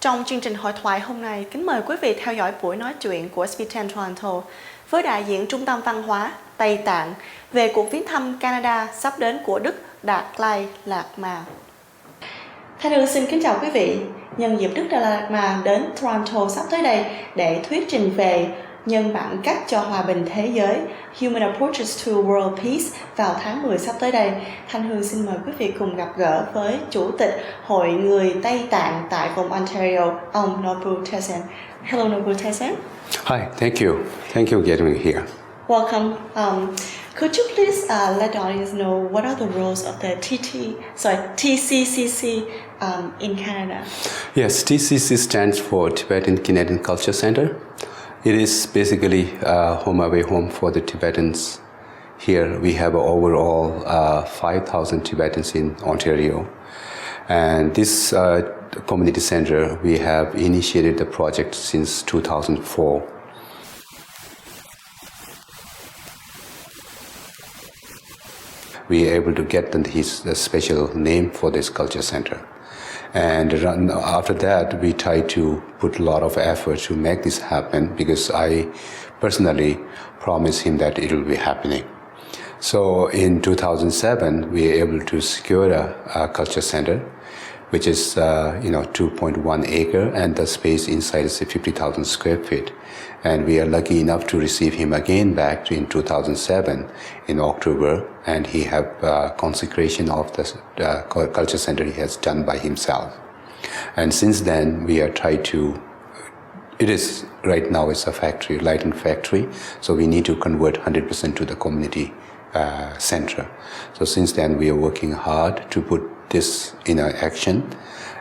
Trong chương trình hội thoại hôm nay, kính mời quý vị theo dõi buổi nói chuyện của sbtn Toronto với đại diện Trung tâm Văn hóa Tây Tạng về cuộc viếng thăm Canada sắp đến của Đức Dalai Lama. Thanh Hương xin kính chào quý vị. Nhân dịp Đức Dalai Lama đến Toronto sắp tới đây để thuyết trình về nhân bản cách cho hòa bình thế giới Human Approaches to World Peace vào tháng 10 sắp tới đây, Thanh Hương xin mời quý vị cùng gặp gỡ với Chủ tịch Hội Người Tây Tạng tại vùng Ontario, ông Nobu Tesen. Hello, Nobu Tesen. Hi, thank you. Thank you for getting me here. Welcome. Could you please let the audience know what are the roles of the TCCC in Canada? Yes, TCC stands for Tibetan Canadian Culture Center. It is basically a home away home for the Tibetans. Here we have overall 5,000 Tibetans in Ontario. And this community center, we have initiated the project since 2004. We are able to get his special name for this culture center. And after that, we try to put a lot of effort to make this happen because I personally promised him that it will be happening. So in 2007, we were able to secure a culture center, which is 2.1 acre, and the space inside is 50,000 square feet. And we are lucky enough to receive him again back in 2007 in October, and he have consecration of the culture center he has done by himself. And since then, we are trying to. It is right now it's a factory, lighting factory, so we need to convert 100% to the community center. So since then, we are working hard to put this in action.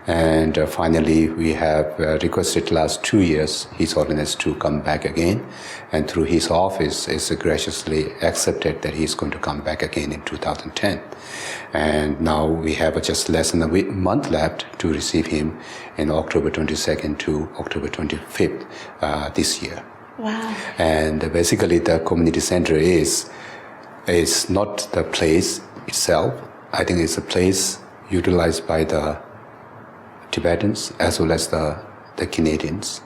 And finally, we have requested last 2 years His Holiness to come back again. And through his office, it's graciously accepted that he's going to come back again in 2010. And now we have just less than a month left to receive him in October 22nd to October 25th this year. Wow. And basically, the community center is not the place itself. I think it's a place utilized by the Tibetans as well as the Canadians.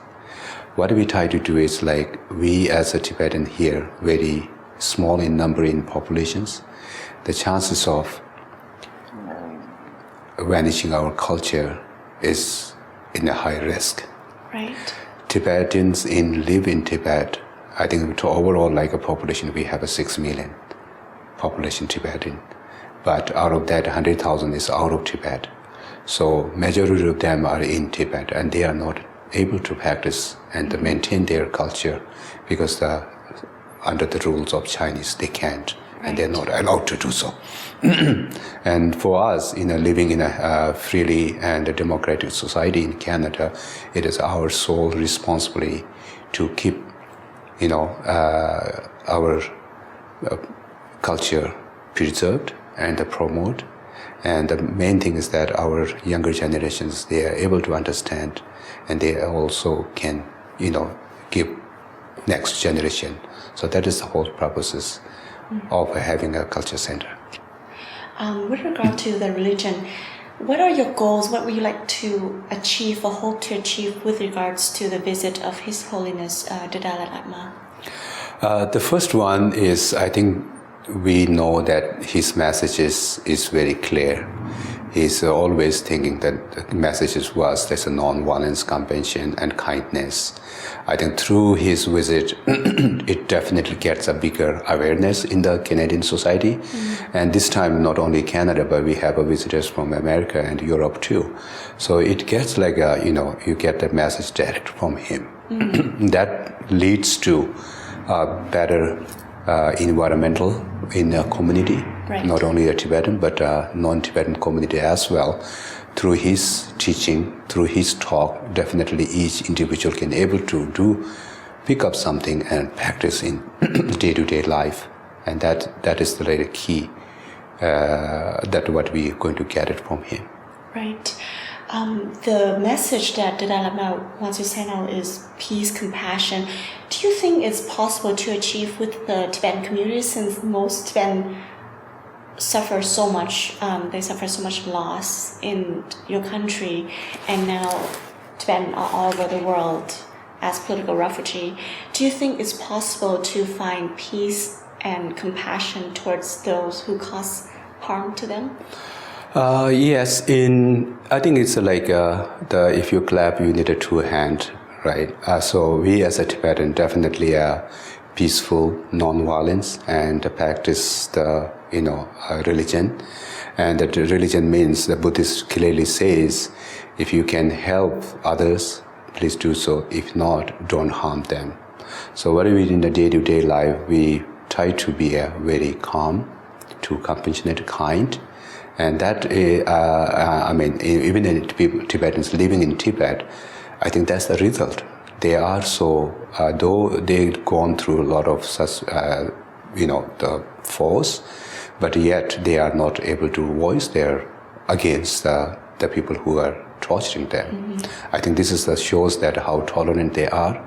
What we try to do is like we as a Tibetan here, very small in number in populations, the chances of vanishing our culture is in a high risk. Right. Tibetans live in Tibet. I think overall like a population we have a 6 million population Tibetan. But out of that, 100,000 is out of Tibet. So majority of them are in Tibet, and they are not able to practice and to maintain their culture because under the rules of Chinese, they can't, and they're not allowed to do so. And for us, living in a freely and a democratic society in Canada, it is our sole responsibility to keep, our culture preserved and promote. And the main thing is that our younger generations, they are able to understand, and they also can, give next generation. So that is the whole purposes of having a culture center. With regard to the religion, what are your goals? What would you like to achieve or hope to achieve with regards to the visit of His Holiness the Dalai Lama? The first one is, I think, we know that his message is very clear. He's always thinking that the message was there's a non-violence, compassion, and kindness. I think through his visit, it definitely gets a bigger awareness in the Canadian society. And this time, not only Canada, but we have visitors from America and Europe too. So it gets like you get the message direct from him. That leads to better environmental in a community, not only a Tibetan but a non-Tibetan community as well. Through his teaching, through his talk, definitely each individual can able to pick up something and practice in day-to-day life, and that is the really key. That what we are going to get it from him. Right. The message that the Dalai Lama wants to send out is peace, compassion. Do you think it's possible to achieve with the Tibetan community, since most Tibetan suffer so much, they suffer so much loss in your country, and now Tibetans are all over the world as political refugee. Do you think it's possible to find peace and compassion towards those who cause harm to them? Yes, I think it's like if you clap, you need a two hand, right? So we as a Tibetan definitely are peaceful, non-violence, and practice the religion. And that religion means the Buddhist clearly says, if you can help others, please do so. If not, don't harm them. So what we do in the day-to-day life, we try to be very calm, to compassionate, kind. And that, even in Tibetans living in Tibet, I think that's the result. They are so, though they've gone through a lot of such, the force, but yet they are not able to voice their against the people who are torturing them. Mm-hmm. I think this shows that how tolerant they are.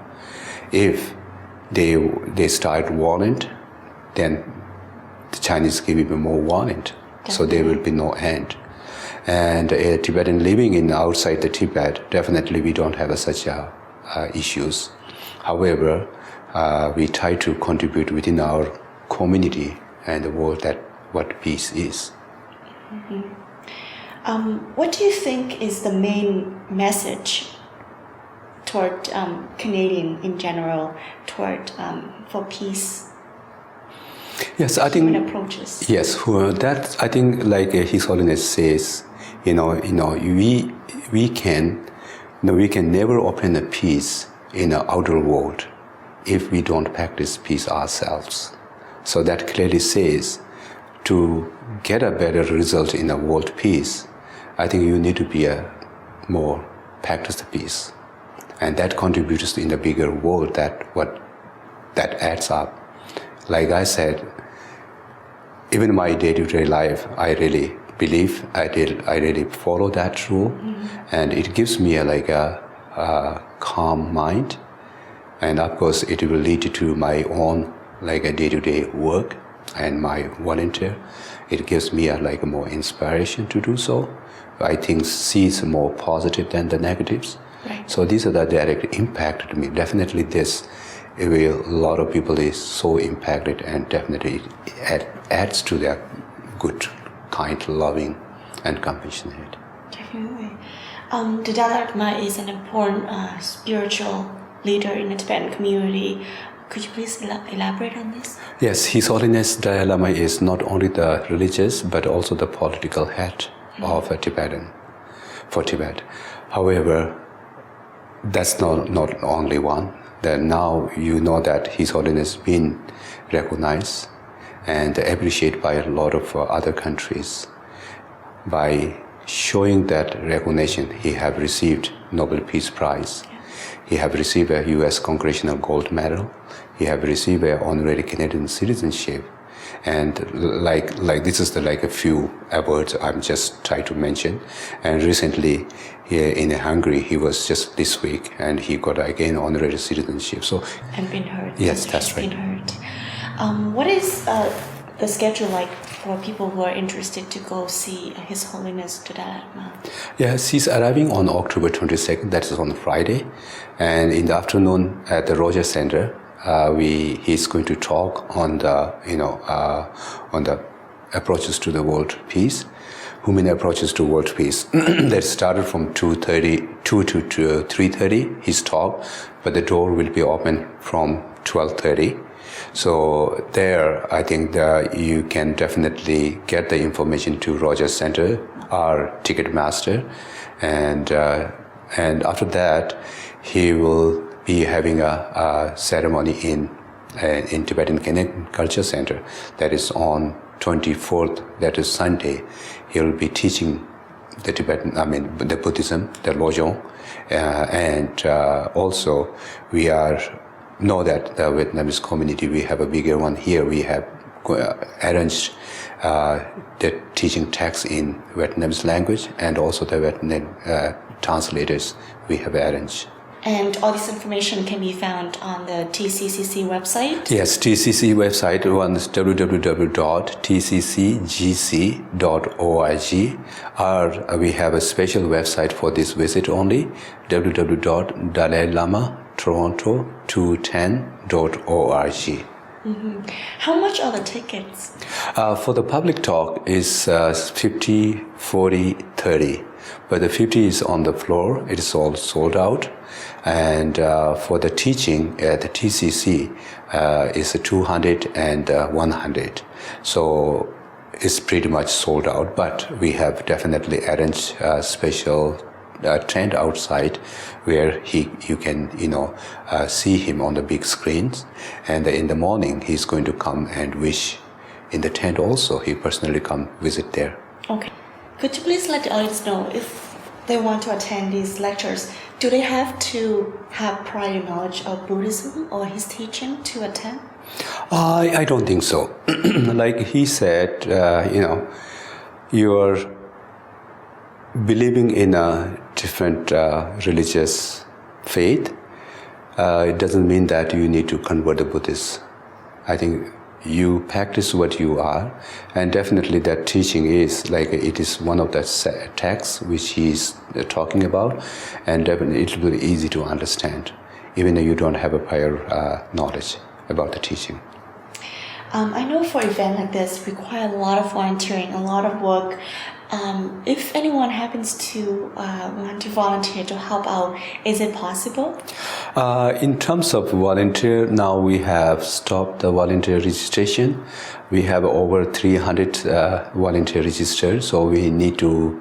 If they start violent, then the Chinese give even more violent. So there will be no end. And a Tibetan living in outside the Tibet, definitely we don't have such issues. However, we try to contribute within our community and the world that what peace is. Mm-hmm. What do you think is the main message toward Canadian in general toward for peace? Yes, I think approaches. Yes, that I think like His Holiness says, we can never obtain a peace in the outer world if we don't practice peace ourselves. So that clearly says, to get a better result in the world peace, I think you need to be a more practice peace, and that contributes in the bigger world. That adds up. Like I said, even my day-to-day life, I really believe, I really follow that rule, and it gives me a calm mind, and of course it will lead to my own a day-to-day work and my volunteer. It gives me more inspiration to do so. I think sees more positive than the negatives. Right. So these are the direct impact to me. Definitely a lot of people is so impacted, and definitely it adds to their good, kind, loving, and compassionate. Definitely. The Dalai Lama is an important spiritual leader in the Tibetan community. Could you please elaborate on this? Yes, His Holiness Dalai Lama is not only the religious but also the political head of a Tibetan, for Tibet. However, that's not only one. That now you know that His Holiness has been recognized and appreciated by a lot of other countries. By showing that recognition, he have received Nobel Peace Prize. He have received a U.S. Congressional Gold Medal. He have received an honorary Canadian citizenship. And this is a few awards I'm just trying to mention. And recently, here in Hungary, he was just this week, and he got again honorary citizenship. So and been heard. Yes, that's right. Been heard. What is the schedule like for people who are interested to go see His Holiness the Dalai Lama? Yes, he's arriving on October 22nd. That is on Friday, and in the afternoon at the Rogers Center. He's going to talk on the approaches to the world peace, human approaches to world peace. That started from 2 to 3:30. His talk, but the door will be open from 12:30. So there, I think you can definitely get the information to Rogers Center, our ticket master, and after that, he will be having a ceremony in Tibetan Canadian Culture Center. That is on 24th, that is Sunday. He will be teaching the the Buddhism, the Lojong, and also we know that the Vietnamese community, we have a bigger one here. We have arranged the teaching text in Vietnamese language, and also the Vietnamese translators we have arranged. And all this information can be found on the TCCC website? Yes, TCC website is www.tccgc.org, or we have a special website for this visit only, www.dalailama.toronto210.org. How much are the tickets? For the public talk is 50, 40, 30. But the 50 is on the floor, it is all sold out. And for the teaching at the TCC is 200 and 100. So it's pretty much sold out, but we have definitely arranged a special tent outside where you can see him on the big screens, and in the morning he's going to come and wish in the tent also. He personally come visit there. Okay. Could you please let the audience know if they want to attend these lectures, do they have to have prior knowledge of Buddhism or his teaching to attend? I don't think so. Like he said, you're believing in a different religious faith. It doesn't mean that you need to convert to Buddhist. I think you practice what you are, and definitely that teaching is like it is one of the texts which he is talking about, and definitely it will be easy to understand, even though you don't have a prior knowledge about the teaching. I know for an event like this require a lot of volunteering, a lot of work. If anyone happens to want to volunteer to help out, is it possible? In terms of volunteer, now we have stopped the volunteer registration. We have over 300 volunteer registered, so we need to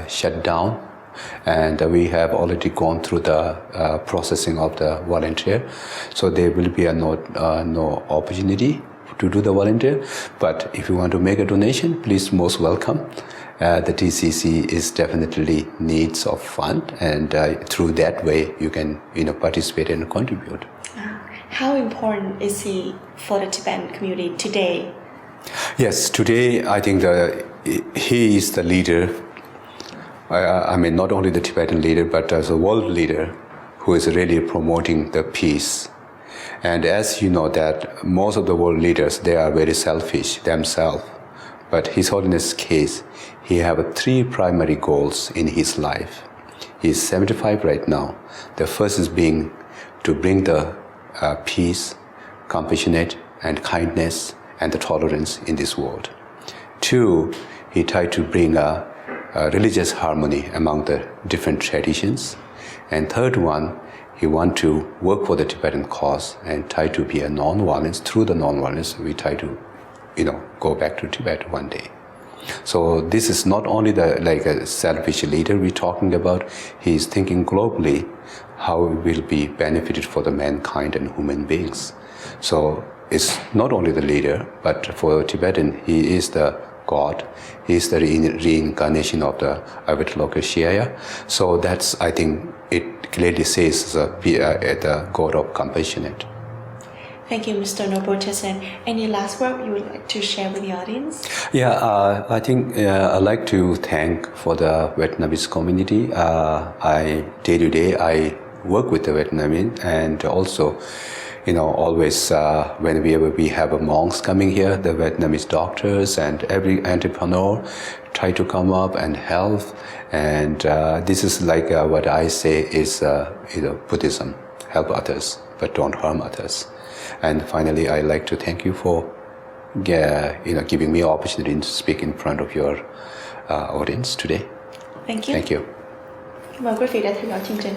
shut down. And we have already gone through the processing of the volunteer, so there will be no opportunity to do the volunteer. But if you want to make a donation, please most welcome. The TCC is definitely needs of fund, and through that way you can participate and contribute. How important is he for the Tibetan community today? Yes, today I think he is the leader. I mean, not only the Tibetan leader, but as a world leader who is really promoting the peace. And as you know that most of the world leaders, they are very selfish themselves. But His Holiness' case, he have 3 primary goals in his life. He is 75 right now. The first is being to bring the peace, compassionate, and kindness, and the tolerance in this world. 2, he tried to bring a religious harmony among the different traditions. And third one, he want to work for the Tibetan cause and try to be a non-violence. Through the non-violence, we try to, go back to Tibet one day. So this is not only a selfish leader we're talking about. He is thinking globally how it will be benefited for the mankind and human beings. So it's not only the leader, but for Tibetan, he is the God. He is the reincarnation of the Avataloka. So that's, I think, it clearly says the God of compassionate. Thank you, Mr. Nobuo-Tesen. Any last word you would like to share with the audience? Yeah, I think I'd like to thank for the Vietnamese community. Day to day, I work with the Vietnamese, and also, always whenever we have monks coming here, the Vietnamese doctors and every entrepreneur try to come up and help. And this is like what I say is, Buddhism: help others, but don't harm others. And finally, I'd like to thank you for giving me an opportunity to speak in front of your audience today. Thank you. Thank you. Mời quý vị đã theo dõi chương trình.